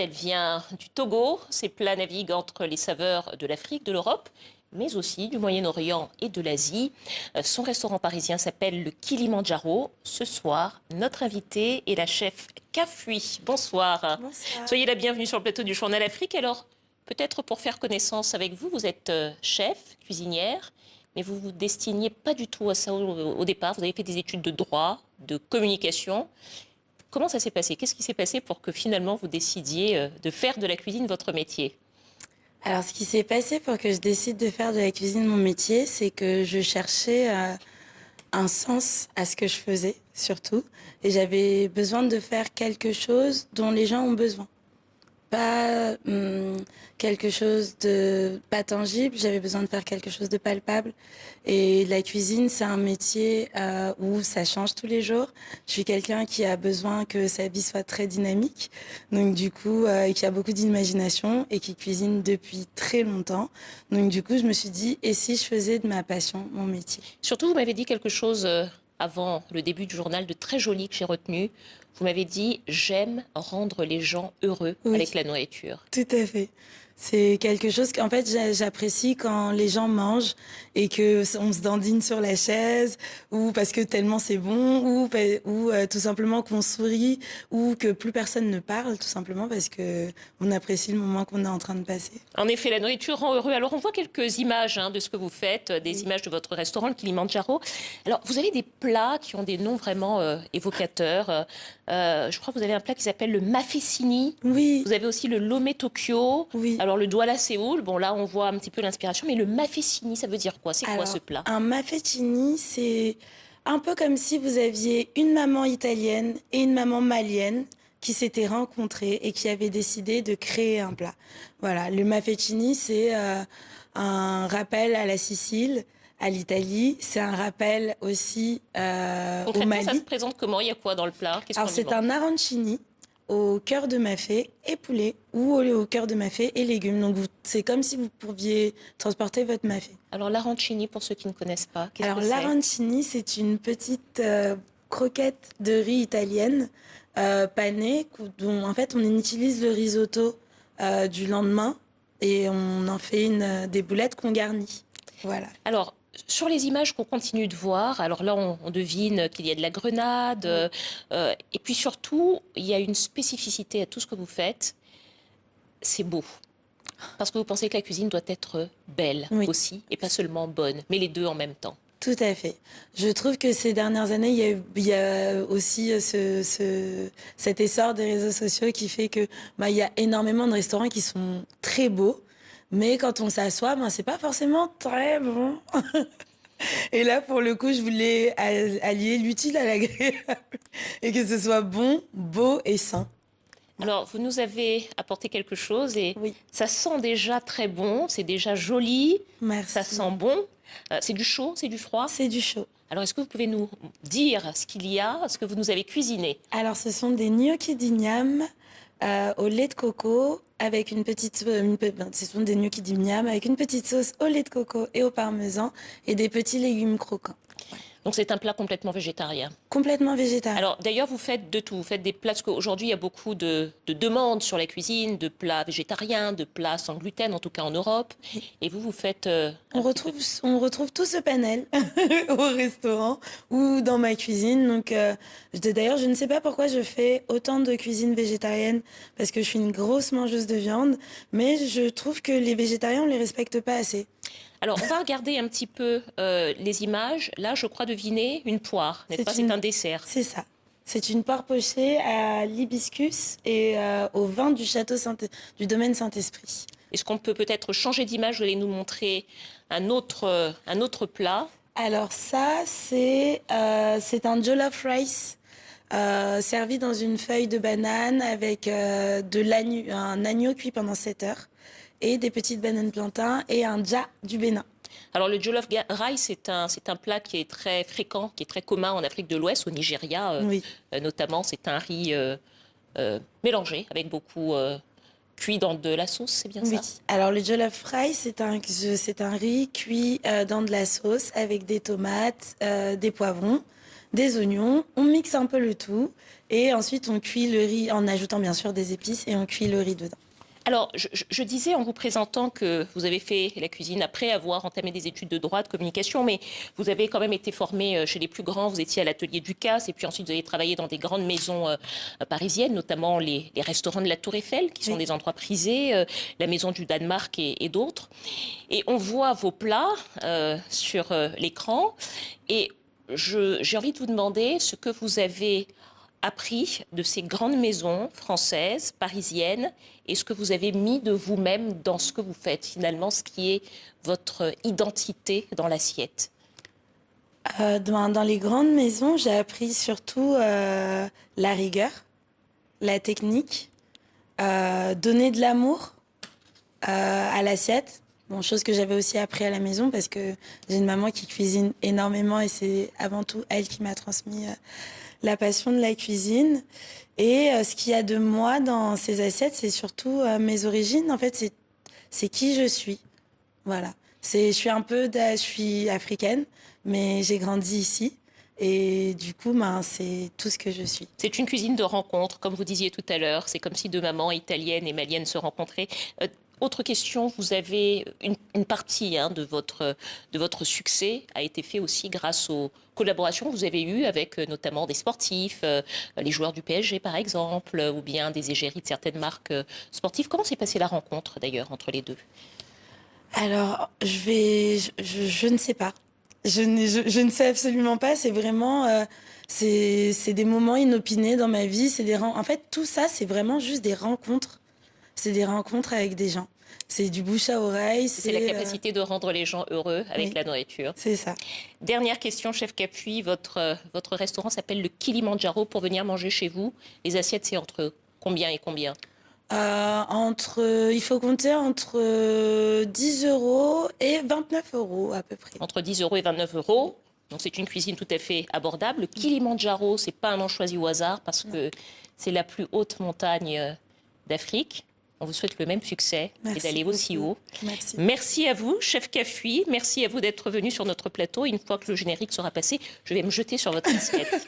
Elle vient du Togo. Ses plats naviguent entre les saveurs de l'Afrique, de l'Europe, mais aussi du Moyen-Orient et de l'Asie. Son restaurant parisien s'appelle le Kilimandjaro. Ce soir, notre invitée est la chef Kafui. Bonsoir. Bonsoir. Soyez la bienvenue sur le plateau du Journal Afrique. Alors, peut-être pour faire connaissance avec vous, vous êtes chef, cuisinière, mais vous ne vous destiniez pas du tout à ça au départ. Vous avez fait des études de droit, de communication. Comment ça s'est passé? Qu'est-ce qui s'est passé pour que finalement vous décidiez de faire de la cuisine votre métier? Alors, ce qui s'est passé pour que je décide de faire de la cuisine mon métier, c'est que je cherchais un sens à ce que je faisais, surtout. Et j'avais besoin de faire quelque chose dont les gens ont besoin. Pas quelque chose de pas tangible, j'avais besoin de faire quelque chose de palpable. Et la cuisine, c'est un métier où ça change tous les jours. Je suis quelqu'un qui a besoin que sa vie soit très dynamique, donc du coup, et qui a beaucoup d'imagination et qui cuisine depuis très longtemps. Donc du coup, je me suis dit, et si je faisais de ma passion mon métier? Surtout, vous m'avez dit quelque chose avant le début du journal de très joli que j'ai retenu. Vous m'avez dit, j'aime rendre les gens heureux Oui, avec la nourriture. tout à fait. C'est quelque chose qu'en fait j'apprécie quand les gens mangent et que on se dandine sur la chaise ou parce que tellement c'est bon ou tout simplement qu'on sourit ou que plus personne ne parle tout simplement parce que on apprécie le moment qu'on est en train de passer. En effet, la nourriture rend heureux. Alors, on voit quelques images de ce que vous faites, des Oui. images de votre restaurant, le Kilimandjaro. Alors, vous avez des plats qui ont des noms vraiment évocateurs. Je crois que vous avez un plat qui s'appelle le mafessini. Oui, Vous avez aussi le lomé Tokyo. oui. Alors, le douala Séoul. Bon, là, on voit un petit peu l'inspiration. Mais le mafessini, ça veut dire quoi? C'est quoi ce Alors plat? un maffettini, c'est un peu comme si vous aviez une maman italienne et une maman malienne qui s'étaient rencontrées et qui avaient décidé de créer un plat. Voilà, le maffettini, c'est un rappel à la Sicile, à l'Italie. C'est un rappel aussi au Concrètement, ça se Mali. présente comment? Il y a quoi dans le plat? Qu'est-ce Alors qu'on y c'est voit? un arancini au cœur de mafé et poulet ou au cœur de mafé et légumes. Donc c'est comme si vous pouviez transporter votre mafé. Alors, l'arancini, pour ceux qui ne connaissent pas, qu'est-ce Alors que c'est? l'arancini, c'est une petite croquette de riz italienne panée dont en fait on utilise le risotto du lendemain et on en fait des boulettes qu'on garnit. Voilà. Alors, sur les images qu'on continue de voir, alors là, on devine qu'il y a de la grenade. Oui. Et puis surtout, il y a une spécificité à tout ce que vous faites. C'est beau. Parce que vous pensez que la cuisine doit être belle Oui. aussi, et pas seulement bonne, mais les deux en même temps. Tout à fait. Je trouve que ces dernières années, il y a aussi cet essor des réseaux sociaux qui fait que il y a énormément de restaurants qui sont très beaux, mais quand on s'assoit, c'est pas forcément très bon. Et là, pour le coup, je voulais allier l'utile à l'agréable et que ce soit bon, beau et sain. Alors, vous nous avez apporté quelque chose et Oui, ça sent déjà très bon, c'est déjà joli, ça merci. sent bon. C'est du chaud, c'est du froid. C'est du chaud. Alors, est-ce que vous pouvez nous dire ce qu'il y a, ce que vous nous avez cuisiné? Alors, ce sont des gnocchis d'igname au lait de coco avec ce sont des gnocchis d'igname avec une petite sauce au lait de coco et au parmesan et des petits légumes croquants. Donc, c'est un plat complètement végétarien. Complètement végétarien. Alors d'ailleurs, vous faites de tout. Vous faites des plats, parce qu'aujourd'hui, il y a beaucoup de demandes sur la cuisine, de plats végétariens, de plats sans gluten, en tout cas en Europe. Et vous, vous faites un petit peu... On retrouve tout ce panel au restaurant ou dans ma cuisine. Donc, d'ailleurs, je ne sais pas pourquoi je fais autant de cuisine végétarienne parce que je suis une grosse mangeuse de viande, mais je trouve que les végétariens, on les respecte pas assez. Alors, on va regarder un petit peu les images. Là, je crois deviner une poire, n'est-ce pas? C'est C'est une, un dessert. c'est ça. C'est une poire pochée à l'hibiscus et au vin du domaine Saint-Esprit. Est-ce qu'on peut peut-être changer d'image? Vous allez nous montrer un autre plat. Alors ça, c'est un jollof rice servi dans une feuille de banane avec un agneau cuit pendant 7 heures et des petites bananes plantains et un dja du Bénin. Alors, le jollof rice, c'est un plat qui est très fréquent, qui est très commun en Afrique de l'Ouest, au Nigeria Oui, notamment. C'est un riz mélangé avec beaucoup cuit dans de la sauce, c'est bien oui. ça? Alors le jollof rice, c'est un riz cuit dans de la sauce avec des tomates, des poivrons, des oignons. On mixe un peu le tout Et ensuite, on cuit le riz en ajoutant bien sûr des épices et on cuit le riz dedans. Alors, je disais en vous présentant que vous avez fait la cuisine après avoir entamé des études de droit, de communication, mais vous avez quand même été formé chez les plus grands. Vous étiez à l'atelier Ducasse et puis ensuite vous avez travaillé dans des grandes maisons parisiennes, notamment les restaurants de la Tour Eiffel, qui sont Oui. des endroits prisés, la maison du Danemark et d'autres. Et on voit vos plats sur l'écran. Et j'ai envie de vous demander ce que vous avez appris de ces grandes maisons françaises, parisiennes, et ce que vous avez mis de vous-même dans ce que vous faites, finalement, ce qui est votre identité dans l'assiette. Dans les grandes maisons, j'ai appris surtout la rigueur, la technique, donner de l'amour à l'assiette. Bon, chose que j'avais aussi appris à la maison parce que j'ai une maman qui cuisine énormément et c'est avant tout elle qui m'a transmis la passion de la cuisine. Et ce qu'il y a de moi dans ces assiettes, c'est surtout mes origines. En fait, c'est qui je suis. Voilà. Je suis je suis africaine, mais j'ai grandi ici. Et du coup, ben, c'est tout ce que je suis. C'est une cuisine de rencontre, comme vous disiez tout à l'heure. C'est comme si deux mamans italiennes et maliennes se rencontraient. Autre question, vous avez une partie de votre succès a été fait aussi grâce aux collaborations que vous avez eues avec notamment des sportifs, les joueurs du PSG par exemple, ou bien des égéries de certaines marques sportives. Comment s'est passée la rencontre d'ailleurs entre les deux? Alors, je ne sais pas. Je ne sais absolument pas. C'est vraiment, c'est des moments inopinés dans ma vie. En fait, tout ça, c'est vraiment juste des rencontres. C'est des rencontres avec des gens. C'est du bouche à oreille. C'est la capacité de rendre les gens heureux avec oui, la nourriture. c'est ça. Dernière question, chef Capuy. Votre restaurant s'appelle le Kilimandjaro. Pour venir manger chez vous, les assiettes, c'est entre combien et combien? Il faut compter entre 10 euros et 29 euros à peu près. Entre 10 euros et 29 euros. Donc c'est une cuisine tout à fait abordable. Le Kilimandjaro, c'est pas un nom choisi au hasard parce que c'est la plus haute montagne d'Afrique. On vous souhaite le même succès et d'aller aussi haut. Merci. Merci à vous, chef Capuy. Merci à vous d'être venu sur notre plateau. Une fois que le générique sera passé, je vais me jeter sur votre assiette.